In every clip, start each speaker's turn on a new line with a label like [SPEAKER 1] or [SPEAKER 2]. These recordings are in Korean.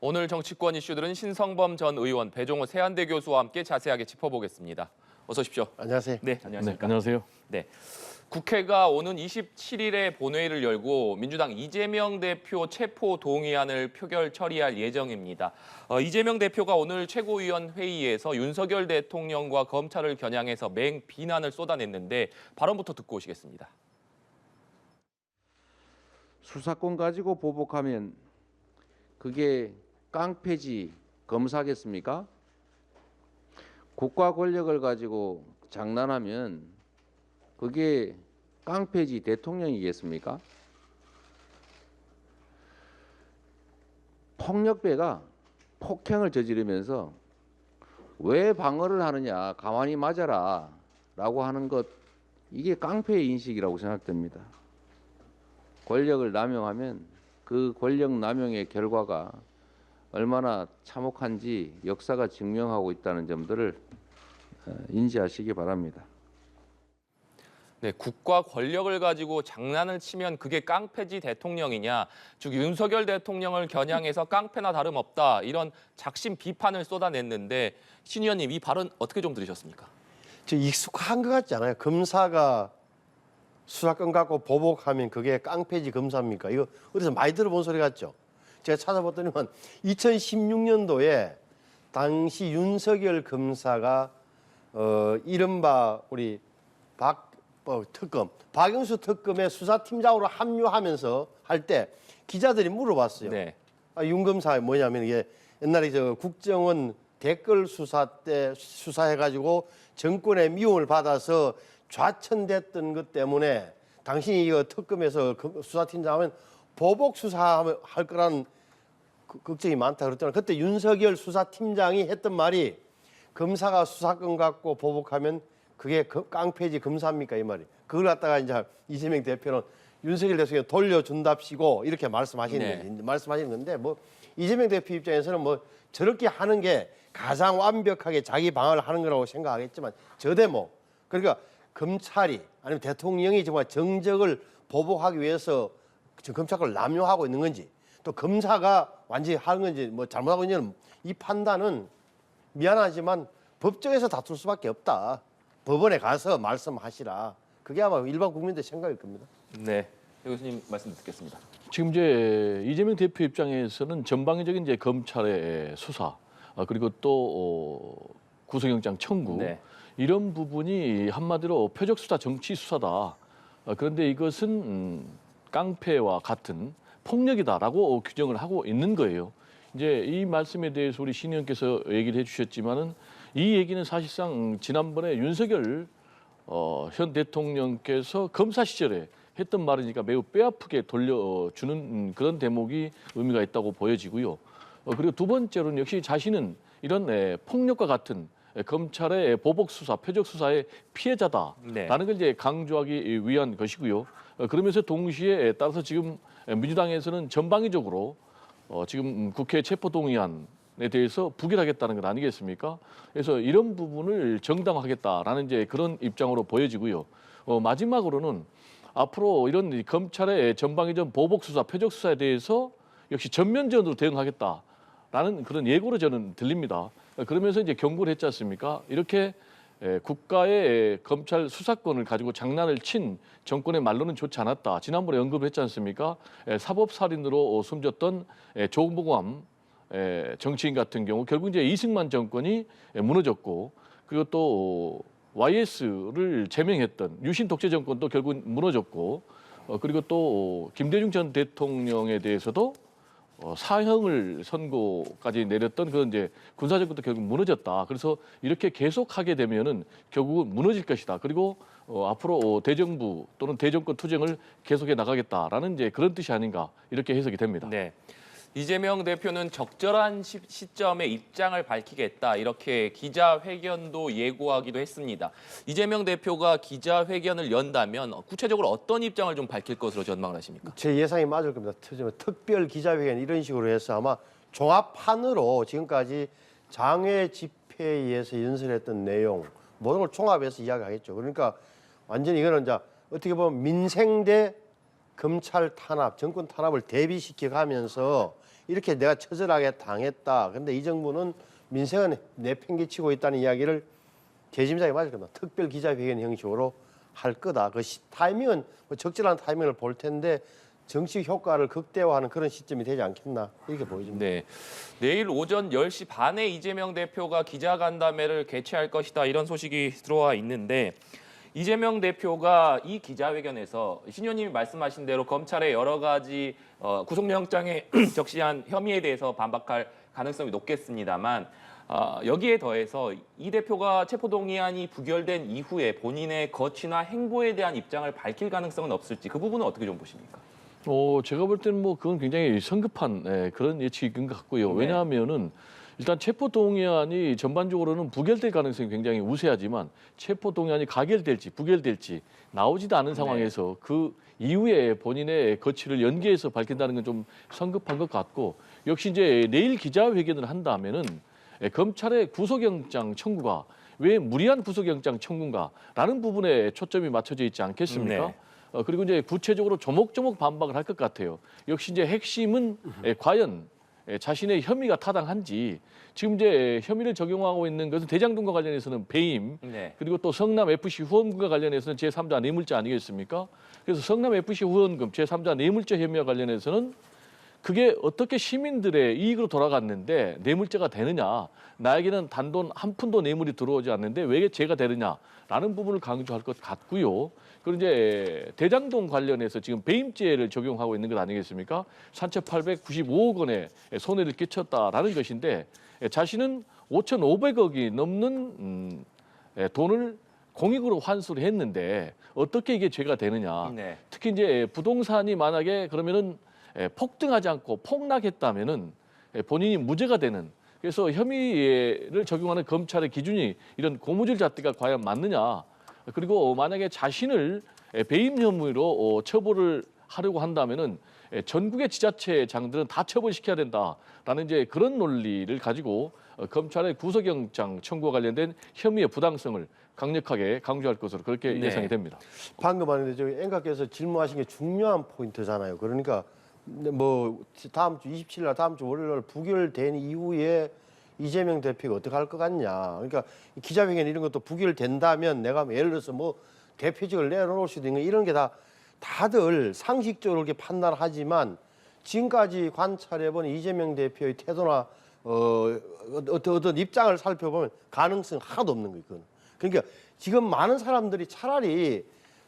[SPEAKER 1] 오늘 정치권 이슈들은 신성범 전 의원, 배종호 세한대 교수와 함께 자세하게 짚어보겠습니다. 어서 오십시오.
[SPEAKER 2] 안녕하세요.
[SPEAKER 1] 네, 안녕하십니까.
[SPEAKER 3] 네, 안녕하세요.
[SPEAKER 1] 네. 국회가 오는 27일에 본회의를 열고 민주당 이재명 대표 체포 동의안을 표결 처리할 예정입니다. 이재명 대표가 오늘 최고위원 회의에서 윤석열 대통령과 검찰을 겨냥해서 맹비난을 쏟아냈는데 발언부터 듣고 오시겠습니다.
[SPEAKER 4] 수사권 가지고 보복하면 그게 깡패지 검사겠습니까? 국가 권력을 가지고 장난하면 그게 깡패지 대통령이겠습니까? 폭력배가 폭행을 저지르면서 왜 방어를 하느냐, 가만히 맞아라 라고 하는 것, 이게 깡패의 인식이라고 생각됩니다. 권력을 남용하면 그 권력 남용의 결과가 얼마나 참혹한지 역사가 증명하고 있다는 점들을 인지하시기 바랍니다.
[SPEAKER 1] 네, 국가 권력을 가지고 장난을 치면 그게 깡패지 대통령이냐, 즉 윤석열 대통령을 겨냥해서 깡패나 다름없다, 이런 작심 비판을 쏟아냈는데 신 의원님, 이 발언 어떻게 좀 들으셨습니까?
[SPEAKER 2] 저 익숙한 것 같지 않아요? 검사가 수사권 갖고 보복하면 그게 깡패지 검사입니까? 이거 어디서 많이 들어본 소리 같죠? 제가 찾아봤더니만 2016년도에 당시 윤석열 검사가 이른바 우리 박영수 특검의 수사팀장으로 합류하면서 할 때 기자들이 물어봤어요.
[SPEAKER 1] 네.
[SPEAKER 2] 윤 검사 뭐냐면 이게 옛날에 저 국정원 댓글 수사 때 수사해가지고 정권의 미움을 받아서 좌천됐던 것 때문에 당신이 이거 특검에서 수사팀장하면 보복 수사할 거라는 걱정이 많다 그랬잖아요. 그때 윤석열 수사팀장이 했던 말이 검사가 수사권 갖고 보복하면 그게 깡패지 검사입니까? 이 말이. 그걸 갖다가 이제 이재명 대표는 윤석열 대통령이 돌려준답시고 이렇게 말씀하시는 건데 뭐 이재명 대표 입장에서는 뭐 저렇게 하는 게 가장 완벽하게 자기 방어를 하는 거라고 생각하겠지만 저대모 그러니까 검찰이 아니면 대통령이 정말 정적을 보복하기 위해서 검찰권을 남용하고 있는 건지 또 검사가 완전히 하는 건지 뭐 잘못하고 있는 이 판단은 미안하지만 법정에서 다툴 수밖에 없다. 법원에 가서 말씀하시라. 그게 아마 일반 국민들의 생각일 겁니다.
[SPEAKER 1] 네, 배 교수님 말씀 듣겠습니다.
[SPEAKER 3] 지금 이제 이재명 대표 입장에서는 전방위적인 이제 검찰의 수사 그리고 또 구속영장 청구
[SPEAKER 1] 네.
[SPEAKER 3] 이런 부분이 한마디로 표적 수사, 정치 수사다. 그런데 이것은 깡패와 같은 폭력이다라고 규정을 하고 있는 거예요. 이제 이 말씀에 대해서 우리 신 의원께서 얘기를 해주셨지만은 이 얘기는 사실상 지난번에 윤석열 현 대통령께서 검사 시절에 했던 말이니까 매우 뼈아프게 돌려주는 그런 대목이 의미가 있다고 보여지고요. 그리고 두 번째로는 역시 자신은 이런 폭력과 같은 검찰의 보복 수사, 표적 수사의 피해자다라는 걸 이제 강조하기 위한 것이고요. 그러면서 동시에 따라서 지금 민주당에서는 전방위적으로 지금 국회 체포동의안에 대해서 부결하겠다는 것 아니겠습니까? 그래서 이런 부분을 정당화하겠다라는 이제 그런 입장으로 보여지고요. 마지막으로는 앞으로 이런 검찰의 전방위적 보복 수사, 표적 수사에 대해서 역시 전면전으로 대응하겠다라는 그런 예고로 저는 들립니다. 그러면서 이제 경고를 했지 않습니까? 이렇게 국가의 검찰 수사권을 가지고 장난을 친 정권의 말로는 좋지 않았다. 지난번에 언급을 했지 않습니까? 사법살인으로 숨졌던 조봉암 정치인 같은 경우 결국 이제 이승만 정권이 무너졌고 그리고 또 YS를 제명했던 유신 독재 정권도 결국 무너졌고 그리고 또 김대중 전 대통령에 대해서도 사형을 선고까지 내렸던 그런 이제 군사정권도 결국 무너졌다. 그래서 이렇게 계속하게 되면은 결국은 무너질 것이다. 그리고 앞으로 대정부 또는 대정권 투쟁을 계속해 나가겠다라는 이제 그런 뜻이 아닌가 이렇게 해석이 됩니다.
[SPEAKER 1] 네. 이재명 대표는 적절한 시점에 입장을 밝히겠다, 이렇게 기자회견도 예고하기도 했습니다. 이재명 대표가 기자회견을 연다면 구체적으로 어떤 입장을 좀 밝힐 것으로 전망을 하십니까?
[SPEAKER 2] 제 예상이 맞을 겁니다. 특별 기자회견 이런 식으로 해서 아마 종합판으로 지금까지 장외 집회에서 연설했던 내용 모든 걸 종합해서 이야기하겠죠. 그러니까 완전히 이거는 이제 어떻게 보면 민생 대 검찰 탄압, 정권 탄압을 대비시켜 가면서 이렇게 내가 처절하게 당했다. 근데 이 정부는 민생은 내팽개치고 있다는 이야기를 재심장이 맞을 겁니다. 특별 기자회견 형식으로 할 거다. 그 타이밍은 뭐 적절한 타이밍을 볼 텐데 정치 효과를 극대화하는 그런 시점이 되지 않겠나 이렇게 보여집니다.
[SPEAKER 1] 네. 내일 오전 10시 반에 이재명 대표가 기자간담회를 개최할 것이다. 이런 소식이 들어와 있는데 이재명 대표가 이 기자회견에서 신 의원님이 말씀하신 대로 검찰의 여러 가지 구속영장에 적시한 혐의에 대해서 반박할 가능성이 높겠습니다만 여기에 더해서 이 대표가 체포동의안이 부결된 이후에 본인의 거취나 행보에 대한 입장을 밝힐 가능성은 없을지 그 부분은 어떻게 좀 보십니까?
[SPEAKER 3] 제가 볼 때는 뭐 그건 굉장히 성급한 그런 예측인 것 같고요.
[SPEAKER 1] 네.
[SPEAKER 3] 왜냐하면은 일단 체포동의안이 전반적으로는 부결될 가능성이 굉장히 우세하지만 체포동의안이 가결될지 부결될지 나오지도 않은 상황에서 그 이후에 본인의 거취를 연기해서 밝힌다는 건 좀 성급한 것 같고 역시 이제 내일 기자회견을 한다면은 검찰의 구속영장 청구가 왜 무리한 구속영장 청구인가라는 부분에 초점이 맞춰져 있지 않겠습니까?
[SPEAKER 1] 네.
[SPEAKER 3] 그리고 이제 구체적으로 조목조목 반박을 할 것 같아요. 역시 이제 핵심은 과연 자신의 혐의가 타당한지 지금 이제 혐의를 적용하고 있는 것은 대장동과 관련해서는 배임
[SPEAKER 1] 네.
[SPEAKER 3] 그리고 또 성남 FC 후원금과 관련해서는 제3자 뇌물죄 아니겠습니까? 그래서 성남 FC 후원금 제3자 뇌물죄 혐의와 관련해서는 그게 어떻게 시민들의 이익으로 돌아갔는데 뇌물죄가 되느냐? 나에게는 단돈 한 푼도 뇌물이 들어오지 않는데 왜 죄가 되느냐라는 부분을 강조할 것 같고요. 그리고 이제 대장동 관련해서 지금 배임죄를 적용하고 있는 것 아니겠습니까? 3,895억 원의 손해를 끼쳤다라는 것인데 자신은 5,500억이 넘는 돈을 공익으로 환수를 했는데 어떻게 이게 죄가 되느냐?
[SPEAKER 1] 네.
[SPEAKER 3] 특히 이제 부동산이 만약에 그러면은 폭등하지 않고 폭락했다면은 본인이 무죄가 되는 그래서 혐의를 적용하는 검찰의 기준이 이런 고무줄 잣대가 과연 맞느냐 그리고 만약에 자신을 배임 혐의로 처벌을 하려고 한다면은 전국의 지자체장들은 다 처벌시켜야 된다라는 이제 그런 논리를 가지고 검찰의 구속영장 청구와 관련된 혐의의 부당성을 강력하게 강조할 것으로 그렇게
[SPEAKER 1] 네.
[SPEAKER 3] 예상이 됩니다.
[SPEAKER 2] 방금 하는데 저기 앵커께서 질문하신 게 중요한 포인트잖아요. 그러니까 뭐 다음 주 27일 날 다음 주 월요일 날 부결된 이후에 이재명 대표가 어떻게 할 것 같냐. 그러니까 기자회견 이런 것도 부결된다면 내가 예를 들어서 뭐 대표직을 내려놓을 수도 있는 이런 게 다 다들 상식적으로 이렇게 판단하지만 지금까지 관찰해본 이재명 대표의 태도나 어떤 입장을 살펴보면 가능성 하나도 없는 거예요. 그건. 그러니까 지금 많은 사람들이 차라리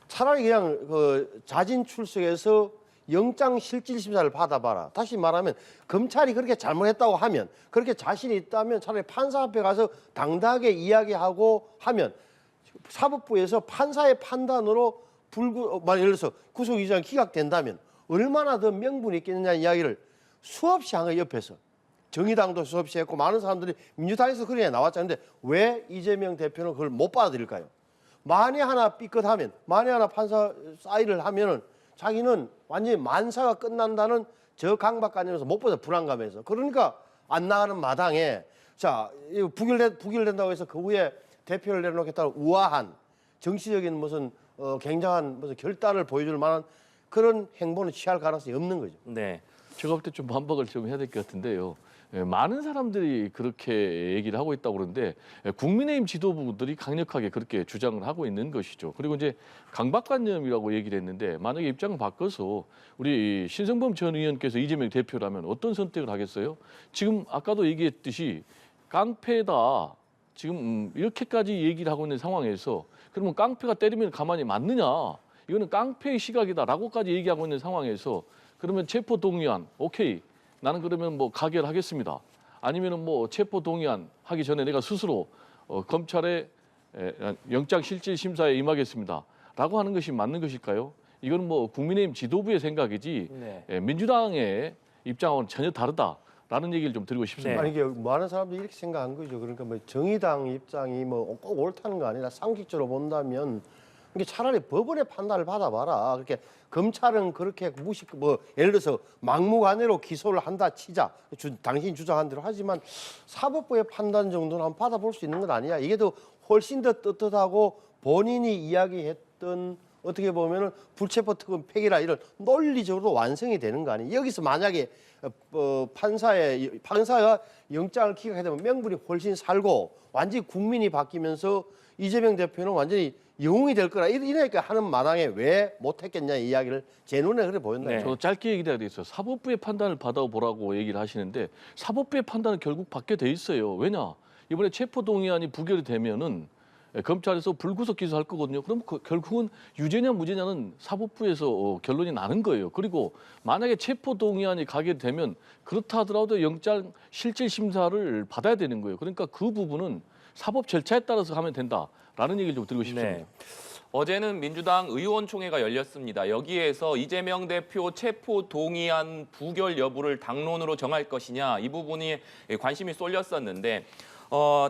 [SPEAKER 2] 그냥 자진 출석해서 영장 실질 심사를 받아봐라. 다시 말하면 검찰이 그렇게 잘못했다고 하면 그렇게 자신이 있다면 차라리 판사 앞에 가서 당당하게 이야기하고 하면 사법부에서 판사의 판단으로 예를 들어서 구속영장 기각된다면 얼마나 더 명분이 있겠느냐는 이야기를 수없이 한 거예요. 옆에서. 정의당도 수없이 했고 많은 사람들이 민주당에서 그래 나왔잖아요. 근데 왜 이재명 대표는 그걸 못 받아들일까요? 만에 하나 삐끗하면 만에 하나 판사 사인을 하면은 자기는 완전히 만사가 끝난다는 저 강박관념에서 못 보자 불안감에서 그러니까 안 나가는 마당에 자 부결된다고 해서 그 후에 대표를 내려놓겠다는 우아한 정치적인 무슨 굉장한 무슨 결단을 보여줄 만한 그런 행보는 취할 가능성이 없는 거죠.
[SPEAKER 1] 네.
[SPEAKER 3] 제가 볼 때 좀 반박을 좀 해야 될 것 같은데요. 많은 사람들이 그렇게 얘기를 하고 있다고 그러는데 국민의힘 지도부들이 강력하게 그렇게 주장을 하고 있는 것이죠. 그리고 이제 강박관념이라고 얘기를 했는데 만약에 입장을 바꿔서 우리 신성범 전 의원께서 이재명 대표라면 어떤 선택을 하겠어요? 지금 아까도 얘기했듯이 깡패다. 지금 이렇게까지 얘기를 하고 있는 상황에서 그러면 깡패가 때리면 가만히 맞느냐? 이거는 깡패의 시각이다라고까지 얘기하고 있는 상황에서 그러면 체포 동의안 오케이. 나는 그러면 뭐 가결하겠습니다. 아니면은 뭐 체포 동의안 하기 전에 내가 스스로 검찰의 영장 실질 심사에 임하겠습니다.라고 하는 것이 맞는 것일까요? 이건 뭐 국민의힘 지도부의 생각이지
[SPEAKER 1] 네.
[SPEAKER 3] 민주당의 입장하고는 전혀 다르다라는 얘기를 좀 드리고 싶습니다.
[SPEAKER 2] 아니 이게 많은 사람들이 이렇게 생각한 거죠. 그러니까 뭐 정의당 입장이 뭐 꼭 옳다는 거 아니라 상식적으로 본다면 이게 차라리 법원의 판단을 받아봐라. 그렇게 검찰은 그렇게 예를 들어서 막무가내로 기소를 한다 치자. 당신이 주장한 대로 하지만 사법부의 판단 정도는 한번 받아볼 수 있는 건 아니야. 이게 더 훨씬 더 떳떳하고 본인이 이야기했던 어떻게 보면은 불체포 특권 폐기라 이런 논리적으로 완성이 되는 거 아니에요. 여기서 만약에 판사가 영장을 기각하게 되면 명분이 훨씬 살고 완전히 국민이 바뀌면서 이재명 대표는 완전히 영웅이 될 거라 이러니까 하는 마당에 왜 못했겠냐 이야기를 제 눈에 그래 보였나요?
[SPEAKER 1] 네.
[SPEAKER 3] 저 짧게 얘기해야 되겠어요. 사법부의 판단을 받아보라고 얘기를 하시는데 사법부의 판단은 결국 받게 돼 있어요. 왜냐? 이번에 체포동의안이 부결이 되면은 검찰에서 불구속 기소할 거거든요. 그럼 결국은 유죄냐 무죄냐는 사법부에서 결론이 나는 거예요. 그리고 만약에 체포동의안이 가게 되면 그렇다 하더라도 영장 실질 심사를 받아야 되는 거예요. 그러니까 그 부분은 사법 절차에 따라서 하면 된다라는 얘기를 좀 드리고 싶습니다.
[SPEAKER 1] 네. 어제는 민주당 의원총회가 열렸습니다. 여기에서 이재명 대표 체포 동의안 부결 여부를 당론으로 정할 것이냐 이 부분이 관심이 쏠렸었는데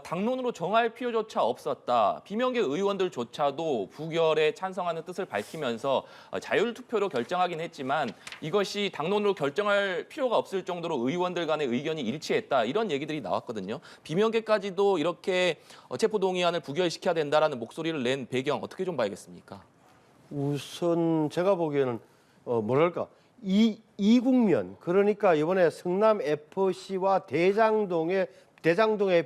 [SPEAKER 1] 당론으로 정할 필요조차 없었다. 비명계 의원들조차도 부결에 찬성하는 뜻을 밝히면서 자율투표로 결정하긴 했지만 이것이 당론으로 결정할 필요가 없을 정도로 의원들 간의 의견이 일치했다. 이런 얘기들이 나왔거든요. 비명계까지도 이렇게 체포동의안을 부결시켜야 된다라는 목소리를 낸 배경 어떻게 좀 봐야겠습니까?
[SPEAKER 2] 우선 제가 보기에는 뭐랄까 이 국면 그러니까 이번에 성남 FC와 대장동의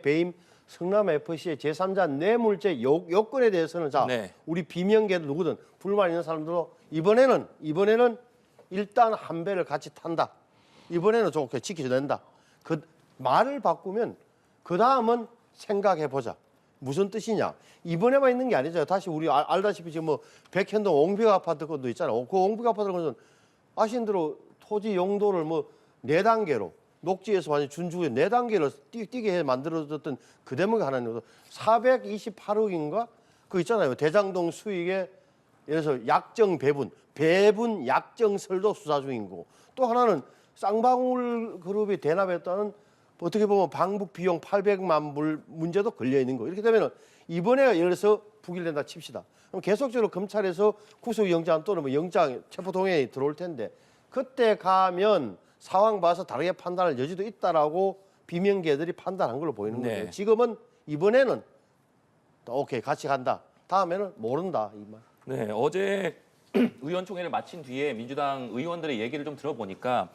[SPEAKER 2] 배임 성남 FC의 제3자 뇌물죄 요건에 대해서는 자
[SPEAKER 1] 네.
[SPEAKER 2] 우리 비명계도 누구든 불만 있는 사람들도 이번에는 일단 한 배를 같이 탄다. 이번에는 좋게 지켜낸다. 그 말을 바꾸면 그 다음은 생각해 보자. 무슨 뜻이냐? 이번에만 있는 게 아니죠. 다시 우리 알다시피 지금 뭐 백현동 옹벽 아파트 것도 있잖아요. 그 옹벽 아파트 것은 아신 대로 토지 용도를 뭐 4단계로 녹지에서 완전 준주에 4단계로 뛰게 해 만들어졌던 그 대목이 하나는 428억인가 그 있잖아요. 대장동 수익에 예를 들어서 약정 배분 약정설도 수사 중이고 또 하나는 쌍방울 그룹이 대납했다는 어떻게 보면 방북 비용 800만 불 문제도 걸려 있는 거. 이렇게 되면 이번에 예를 들어서 부결된다 칩시다. 그럼 계속적으로 검찰에서 구속영장 또는 뭐 영장 체포동의안이 들어올 텐데 그때 가면 상황 봐서 다르게 판단할 여지도 있다라고 비명계들이 판단한 걸로 보이는
[SPEAKER 1] 네.
[SPEAKER 2] 거예요. 지금은 이번에는 오케이 같이 간다. 다음에는 모른다 이 말.
[SPEAKER 1] 네, 어제 의원총회를 마친 뒤에 민주당 의원들의 얘기를 좀 들어보니까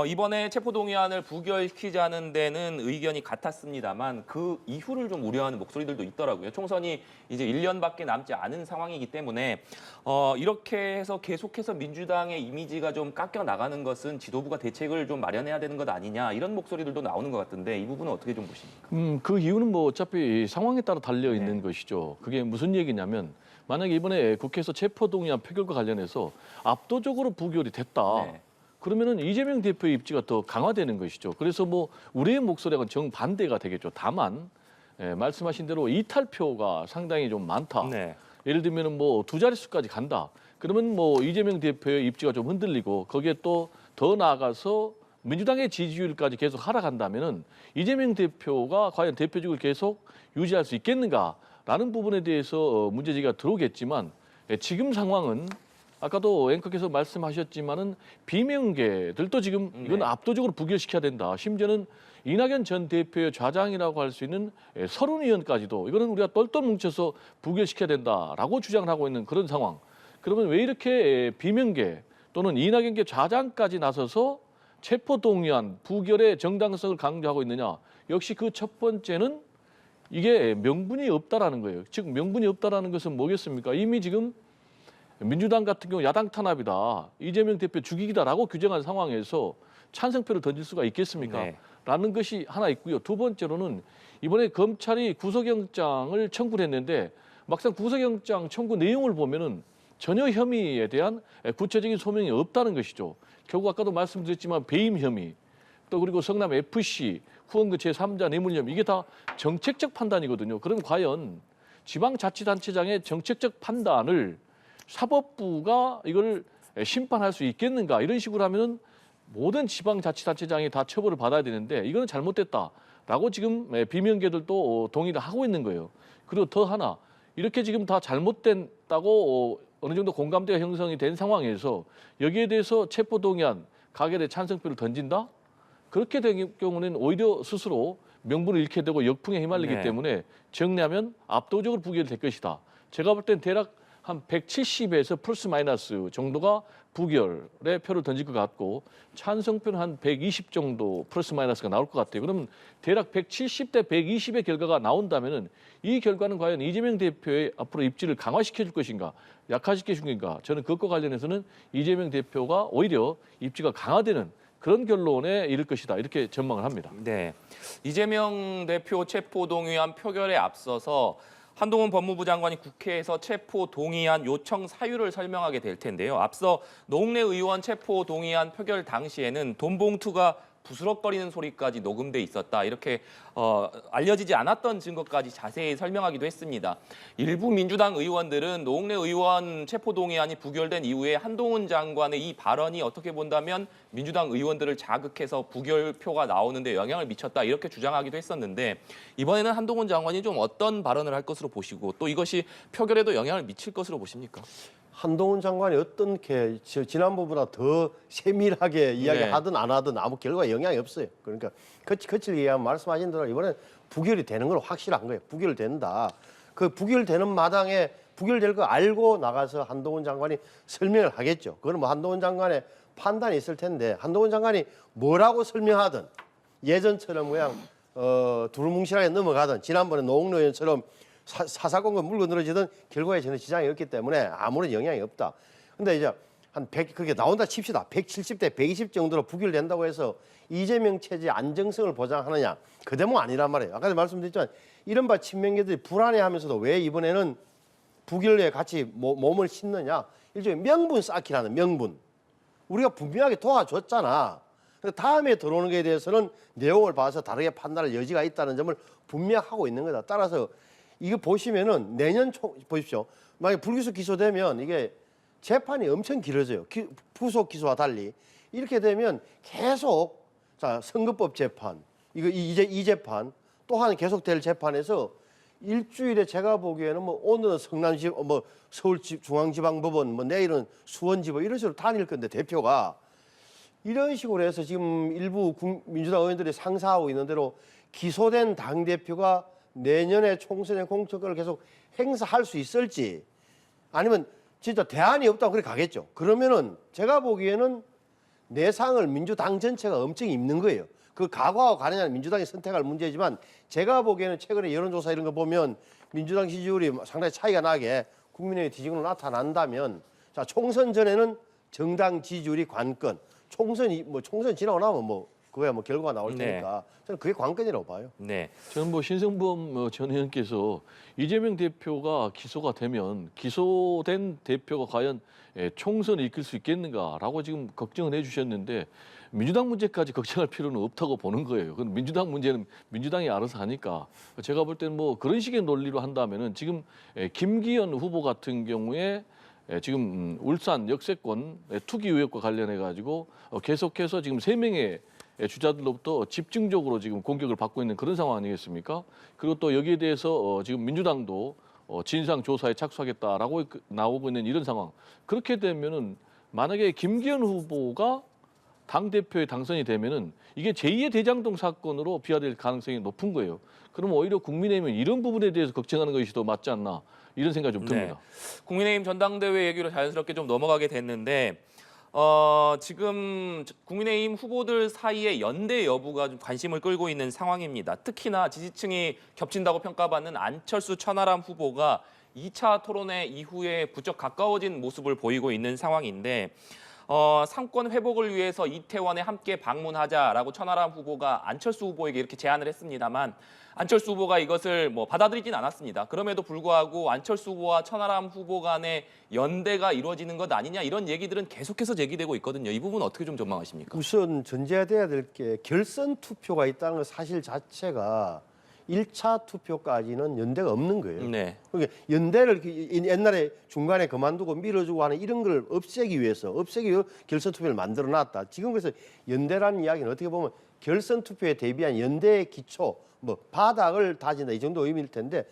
[SPEAKER 1] 이번에 체포동의안을 부결시키자는 데는 의견이 같았습니다만 그 이후를 좀 우려하는 목소리들도 있더라고요. 총선이 이제 1년밖에 남지 않은 상황이기 때문에 이렇게 해서 계속해서 민주당의 이미지가 좀 깎여 나가는 것은 지도부가 대책을 좀 마련해야 되는 것 아니냐 이런 목소리들도 나오는 것 같은데 이 부분은 어떻게 좀 보십니까?
[SPEAKER 3] 그 이유는 뭐 어차피 상황에 따라 달려 있는
[SPEAKER 1] 네.
[SPEAKER 3] 것이죠. 그게 무슨 얘기냐면 만약에 이번에 국회에서 체포동의안 표결과 관련해서 압도적으로 부결이 됐다.
[SPEAKER 1] 네.
[SPEAKER 3] 그러면은 이재명 대표의 입지가 더 강화되는 것이죠. 그래서 뭐 우리의 목소리하고는 정반대가 되겠죠. 다만 말씀하신 대로 이탈표가 상당히 좀 많다.
[SPEAKER 1] 네.
[SPEAKER 3] 예를 들면은 뭐 2자릿수까지 간다. 그러면 뭐 이재명 대표의 입지가 좀 흔들리고 거기에 또 더 나아가서 민주당의 지지율까지 계속 하락한다면은 이재명 대표가 과연 대표직을 계속 유지할 수 있겠는가라는 부분에 대해서 문제제기가 들어오겠지만 지금 상황은 아까도 앵커께서 말씀하셨지만은 비명계들도 지금 이건
[SPEAKER 1] 네.
[SPEAKER 3] 압도적으로 부결시켜야 된다. 심지어는 이낙연 전 대표의 좌장이라고 할 수 있는 서른 의원까지도 이거는 우리가 똘똘 뭉쳐서 부결시켜야 된다라고 주장을 하고 있는 그런 상황. 그러면 왜 이렇게 비명계 또는 이낙연계 좌장까지 나서서 체포동의안 부결의 정당성을 강조하고 있느냐? 역시 그 첫 번째는 이게 명분이 없다라는 거예요. 즉 명분이 없다라는 것은 뭐겠습니까? 이미 지금 민주당 같은 경우 야당 탄압이다. 이재명 대표 죽이기다라고 규정한 상황에서 찬성표를 던질 수가 있겠습니까?
[SPEAKER 1] 네.
[SPEAKER 3] 라는 것이 하나 있고요. 두 번째로는 이번에 검찰이 구속영장을 청구를 했는데 막상 구속영장 청구 내용을 보면은 전혀 혐의에 대한 구체적인 소명이 없다는 것이죠. 결국 아까도 말씀드렸지만 배임 혐의, 또 그리고 성남 FC 후원그 제3자 뇌물 혐의 이게 다 정책적 판단이거든요. 그럼 과연 지방자치단체장의 정책적 판단을 사법부가 이걸 심판할 수 있겠는가 이런 식으로 하면은 모든 지방자치단체장이 다 처벌을 받아야 되는데 이거는 잘못됐다라고 지금 비명계들도 동의를 하고 있는 거예요. 그리고 더 하나 이렇게 지금 다 잘못됐다고 어느 정도 공감대가 형성이 된 상황에서 여기에 대해서 체포동의안 가결의 찬성표를 던진다? 그렇게 된 경우는 오히려 스스로 명분을 잃게 되고 역풍에 휘말리기
[SPEAKER 1] 네.
[SPEAKER 3] 때문에 정리하면 압도적으로 부결이 될 것이다. 제가 볼 땐 대략 한 170에서 플러스 마이너스 정도가 부결의 표를 던질 것 같고 찬성표는 한 120 정도 플러스 마이너스가 나올 것 같아요. 그러면 대략 170대 120의 결과가 나온다면은 이 결과는 과연 이재명 대표의 앞으로 입지를 강화시켜 줄 것인가, 약화시켜 줄 것인가? 저는 그것과 관련해서는 이재명 대표가 오히려 입지가 강화되는 그런 결론에 이를 것이다, 이렇게 전망을 합니다.
[SPEAKER 1] 네, 이재명 대표 체포 동의안 표결에 앞서서 한동훈 법무부 장관이 국회에서 체포 동의안 요청 사유를 설명하게 될 텐데요. 앞서 노웅래 의원 체포 동의안 표결 당시에는 돈 봉투가 부스럭거리는 소리까지 녹음돼 있었다. 이렇게 알려지지 않았던 증거까지 자세히 설명하기도 했습니다. 일부 민주당 의원들은 노웅래 의원 체포 동의안이 부결된 이후에 한동훈 장관의 이 발언이 어떻게 본다면 민주당 의원들을 자극해서 부결표가 나오는데 영향을 미쳤다, 이렇게 주장하기도 했었는데 이번에는 한동훈 장관이 좀 어떤 발언을 할 것으로 보시고 또 이것이 표결에도 영향을 미칠 것으로 보십니까?
[SPEAKER 2] 한동훈 장관이 어떻게 지난번보다 더 세밀하게 이야기하든 안 하든 아무 결과에 영향이 없어요. 그러니까 거칠게 얘기하면 말씀하신 대로 이번엔 부결이 되는 건 확실한 거예요. 부결된다. 그 부결되는 마당에 부결될 거 알고 나가서 한동훈 장관이 설명을 하겠죠. 그건 뭐 한동훈 장관의 판단이 있을 텐데 한동훈 장관이 뭐라고 설명하든 예전처럼 그냥 두루뭉실하게 넘어가든 지난번에 노웅래 의원처럼 사사건건 물고 늘어지던 결과에 전혀 지장이 없기 때문에 아무런 영향이 없다. 근데 이제 한 100, 그게 나온다 칩시다. 170대 120 정도로 부결된다고 해서 이재명 체제 안정성을 보장하느냐? 그 대목 아니란 말이에요. 아까도 말씀드렸지만 이른바 친명계들이 불안해하면서도 왜 이번에는 부결에 같이 몸을 싣느냐? 일종의 명분 쌓기라는 명분. 우리가 분명하게 도와줬잖아. 다음에 들어오는 것에 대해서는 내용을 봐서 다르게 판단할 여지가 있다는 점을 분명하고 있는 거다. 따라서 이거 보시면은 내년 보십시오. 만약 불기소 기소되면 이게 재판이 엄청 길어져요. 부속 기소와 달리 이렇게 되면 계속 자 선거법 재판, 이거 이 재판 또한 계속될 재판에서 일주일에 제가 보기에는 뭐 오늘은 성남시 뭐 서울중앙지방법원 뭐 내일은 수원지법 이런 식으로 다닐 건데 대표가 이런 식으로 해서 지금 일부 민주당 의원들이 상사하고 있는 대로 기소된 당 대표가 내년에 총선의 공천권을 계속 행사할 수 있을지 아니면 진짜 대안이 없다고 그래 가겠죠. 그러면은 제가 보기에는 내상을 민주당 전체가 엄청 입는 거예요. 그 각오하고 가느냐는 민주당이 선택할 문제지만 제가 보기에는 최근에 여론조사 이런 거 보면 민주당 지지율이 상당히 차이가 나게 국민의힘 뒤지고 나타난다면 자 총선 전에는 정당 지지율이 관건, 총선 지나고 나면 뭐 그거야 뭐 결과가 나올 테니까 저는 그게 관건이라고 봐요.
[SPEAKER 1] 네.
[SPEAKER 3] 저는 뭐 신성범 전 의원께서 이재명 대표가 기소가 되면 기소된 대표가 과연 총선을 이끌 수 있겠는가라고 지금 걱정을 해주셨는데 민주당 문제까지 걱정할 필요는 없다고 보는 거예요. 그건 민주당 문제는 민주당이 알아서 하니까 제가 볼 때는 뭐 그런 식의 논리로 한다면은 지금 김기현 후보 같은 경우에 지금 울산 역세권 투기 의혹과 관련해 가지고 계속해서 지금 3명의 주자들로부터 집중적으로 지금 공격을 받고 있는 그런 상황 아니겠습니까? 그리고 또 여기에 대해서 지금 민주당도 진상 조사에 착수하겠다라고 나오고 있는 이런 상황. 그렇게 되면은 만약에 김기현 후보가 당 대표에 당선이 되면은 이게 제2의 대장동 사건으로 비화될 가능성이 높은 거예요. 그럼 오히려 국민의힘은 이런 부분에 대해서 걱정하는 것이 더 맞지 않나 이런 생각이 좀 듭니다.
[SPEAKER 1] 네. 국민의힘 전당대회 얘기로 자연스럽게 좀 넘어가게 됐는데 지금 국민의힘 후보들 사이의 연대 여부가 좀 관심을 끌고 있는 상황입니다. 특히나 지지층이 겹친다고 평가받는 안철수 천하람 후보가 2차 토론회 이후에 부쩍 가까워진 모습을 보이고 있는 상황인데 상권 회복을 위해서 이태원에 함께 방문하자라고 천하람 후보가 안철수 후보에게 이렇게 제안을 했습니다만 안철수 후보가 이것을 뭐 받아들이진 않았습니다. 그럼에도 불구하고 안철수 후보와 천하람 후보 간의 연대가 이루어지는 것 아니냐 이런 얘기들은 계속해서 제기되고 있거든요. 이 부분 어떻게 좀 전망하십니까?
[SPEAKER 2] 우선 전제돼야 될 게 결선 투표가 있다는 것 사실 자체가 1차 투표까지는 연대가 없는 거예요.
[SPEAKER 1] 네.
[SPEAKER 2] 그러니까 연대를 옛날에 중간에 그만두고 밀어주고 하는 이런 걸 없애기 위해서 결선 투표를 만들어놨다. 지금 그래서 연대라는 이야기는 어떻게 보면 결선 투표에 대비한 연대의 기초, 뭐 바닥을 다진다 이 정도 의미일 텐데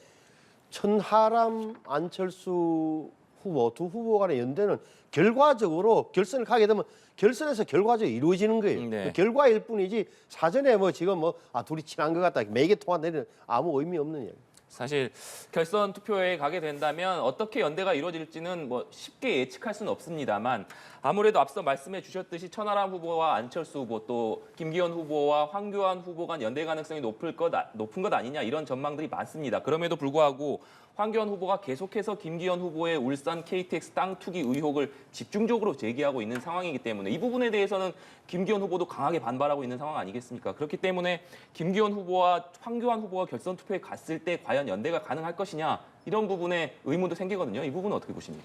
[SPEAKER 2] 천하람, 안철수 후보 두 후보 간의 연대는 결과적으로 결선을 가게 되면 결선에서 결과적으로 이루어지는 거예요.
[SPEAKER 1] 네.
[SPEAKER 2] 그 결과일 뿐이지 사전에 뭐 지금 둘이 친한 것 같다 매개 통한다 이런 아무 의미 없는 얘기.
[SPEAKER 1] 사실 결선 투표에 가게 된다면 어떻게 연대가 이루어질지는 뭐 쉽게 예측할 수는 없습니다만 아무래도 앞서 말씀해 주셨듯이 천하람 후보와 안철수 후보 또 김기현 후보와 황교안 후보 간 연대 가능성이 높은 것 아니냐 이런 전망들이 많습니다. 그럼에도 불구하고 황교안 후보가 계속해서 김기현 후보의 울산 KTX 땅 투기 의혹을 집중적으로 제기하고 있는 상황이기 때문에 이 부분에 대해서는 김기현 후보도 강하게 반발하고 있는 상황 아니겠습니까? 그렇기 때문에 김기현 후보와 황교안 후보가 결선 투표에 갔을 때 과연 연대가 가능할 것이냐 이런 부분에 의문도 생기거든요. 이 부분은 어떻게 보십니까?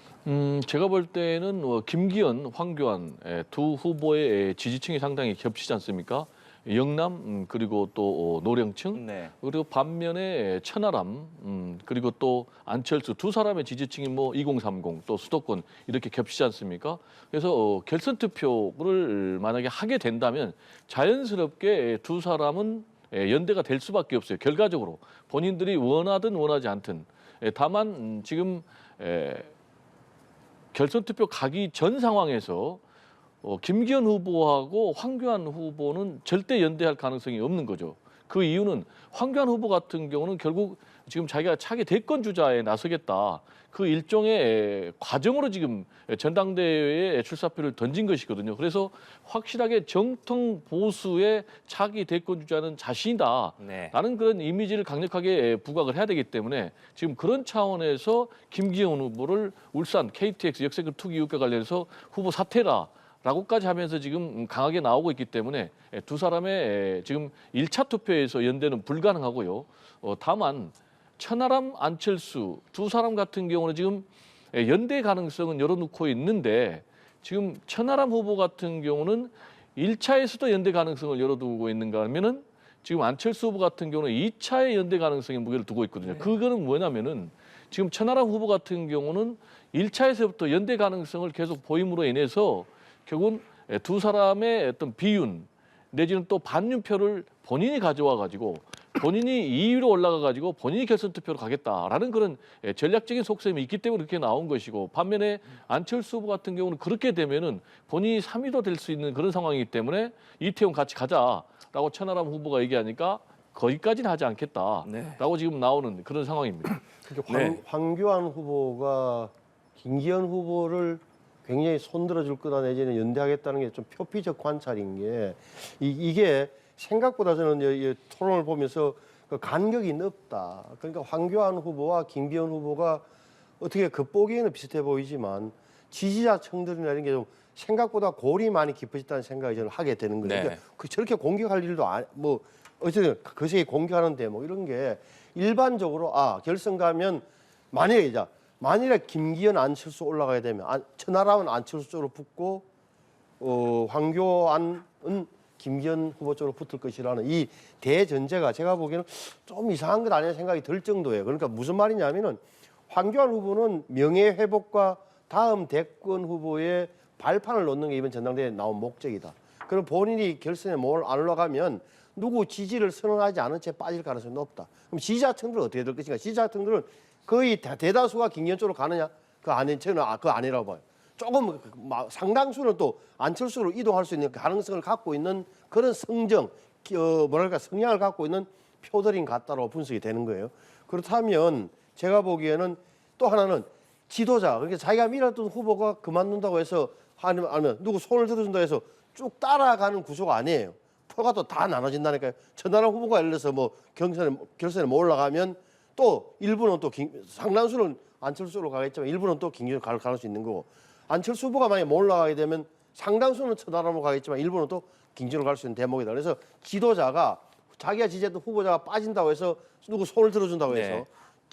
[SPEAKER 3] 제가 볼 때는 김기현, 황교안 두 후보의 지지층이 상당히 겹치지 않습니까? 영남 그리고 또 노령층
[SPEAKER 1] 네.
[SPEAKER 3] 그리고 반면에 천하람 그리고 또 안철수 두 사람의 지지층이 뭐 2030 또 수도권 이렇게 겹치지 않습니까? 그래서 결선 투표를 만약에 하게 된다면 자연스럽게 두 사람은 연대가 될 수밖에 없어요. 결과적으로 본인들이 원하든 원하지 않든 다만 지금 결선 투표 가기 전 상황에서 김기현 후보하고 황교안 후보는 절대 연대할 가능성이 없는 거죠. 그 이유는 황교안 후보 같은 경우는 결국 지금 자기가 차기 대권 주자에 나서겠다. 그 일종의 과정으로 지금 전당대회에 출사표를 던진 것이거든요. 그래서 확실하게 정통 보수의 차기 대권 주자는 자신이다.
[SPEAKER 1] 네.
[SPEAKER 3] 라는 그런 이미지를 강력하게 부각을 해야 되기 때문에 지금 그런 차원에서 김기현 후보를 울산 KTX 역세권 투기 의혹과 관련해서 후보 사퇴라. 라고까지 하면서 지금 강하게 나오고 있기 때문에 두 사람의 지금 1차 투표에서 연대는 불가능하고요. 다만 천하람, 안철수 두 사람 같은 경우는 지금 연대 가능성은 열어놓고 있는데 지금 천하람 후보 같은 경우는 1차에서도 연대 가능성을 열어두고 있는가 하면은 지금 안철수 후보 같은 경우는 2차의 연대 가능성에 무게를 두고 있거든요.
[SPEAKER 1] 네.
[SPEAKER 3] 그거는 뭐냐면은 지금 천하람 후보 같은 경우는 1차에서부터 연대 가능성을 계속 보임으로 인해서 결국은 두 사람의 어떤 비윤 내지는 또 반윤표를 본인이 가져와 가지고 본인이 2위로 올라가 가지고 본인이 결선 투표로 가겠다라는 그런 전략적인 속셈이 있기 때문에 그렇게 나온 것이고 반면에 안철수 후보 같은 경우는 그렇게 되면은 본인이 3위도 될 수 있는 그런 상황이기 때문에 이태원 같이 가자라고 천하람 후보가 얘기하니까 거기까지는 하지 않겠다라고
[SPEAKER 1] 네.
[SPEAKER 3] 지금 나오는 그런 상황입니다.
[SPEAKER 2] 그러니까 황교안 후보가 김기현 후보를 굉장히 손들어 줄 거다 내지는 연대하겠다는 게 좀 표피적 관찰인 게 이게 생각보다 저는 이 토론을 보면서 그 간격이 넓다. 그러니까 황교안 후보와 김기현 후보가 어떻게 겉보기에는 비슷해 보이지만 지지자층들이나 이런 게 좀 생각보다 골이 많이 깊어졌다는 생각이 저는 하게 되는 거예요.
[SPEAKER 1] 네.
[SPEAKER 2] 그러니까 저렇게 공격할 일도 뭐 어쨌든 거세게 공격하는데 뭐 이런 게 일반적으로 결선 가면 만일에 김기현, 안철수 올라가야 되면 천하람은 안철수 쪽으로 붙고 황교안은 김기현 후보 쪽으로 붙을 것이라는 이 대전제가 제가 보기에는 좀 이상한 것 아니냐 생각이 들 정도예요. 그러니까 무슨 말이냐면은 황교안 후보는 명예회복과 다음 대권 후보의 발판을 놓는 게 이번 전당대회에 나온 목적이다. 그럼 본인이 결선에 안 올라가면 누구 지지를 선언하지 않은 채 빠질 가능성이 높다. 그럼 지지자층들은 어떻게 될 것인가? 지지자층들은 거의 대다수가 김기현 쪽으로 가느냐? 그 아닌 저는 그 아니라고 봐요. 조금 상당수는 또 안철수로 이동할 수 있는 가능성을 갖고 있는 그런 성향을 갖고 있는 표들인 같다고 분석이 되는 거예요. 그렇다면 제가 보기에는 또 하나는 지도자, 그러니까 자기가 밀었던 후보가 그만둔다고 해서 아니면 누구 손을 들어준다고 해서 쭉 따라가는 구조가 아니에요. 표가 또 다 나눠진다니까요. 천하람 후보가 예를 들어서 뭐 결선에 못 올라가면 또 일부는 또 상당수는 안철수로 가겠지만 일부는 또 김기현으로 갈 수 있는 거고 안철수 후보가 만약에 못 올라가게 되면 상당수는 천하람으로 가겠지만 일부는 또 김기현으로 갈 수 있는 대목이다. 그래서 지도자가 자기가 지지했던 후보자가 빠진다고 해서 누구 손을 들어준다고 해서
[SPEAKER 1] 네.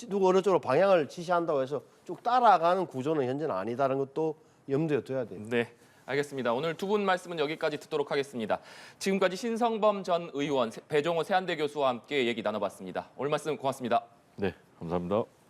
[SPEAKER 2] 누구 어느 쪽으로 방향을 지시한다고 해서 쭉 따라가는 구조는 현재는 아니다는 것도 염두에 둬야 돼요.
[SPEAKER 1] 네. 알겠습니다. 오늘 두 분 말씀은 여기까지 듣도록 하겠습니다. 지금까지 신성범 전 의원, 배종호 세한대 교수와 함께 얘기 나눠봤습니다. 오늘 말씀 고맙습니다.
[SPEAKER 3] 네, 감사합니다.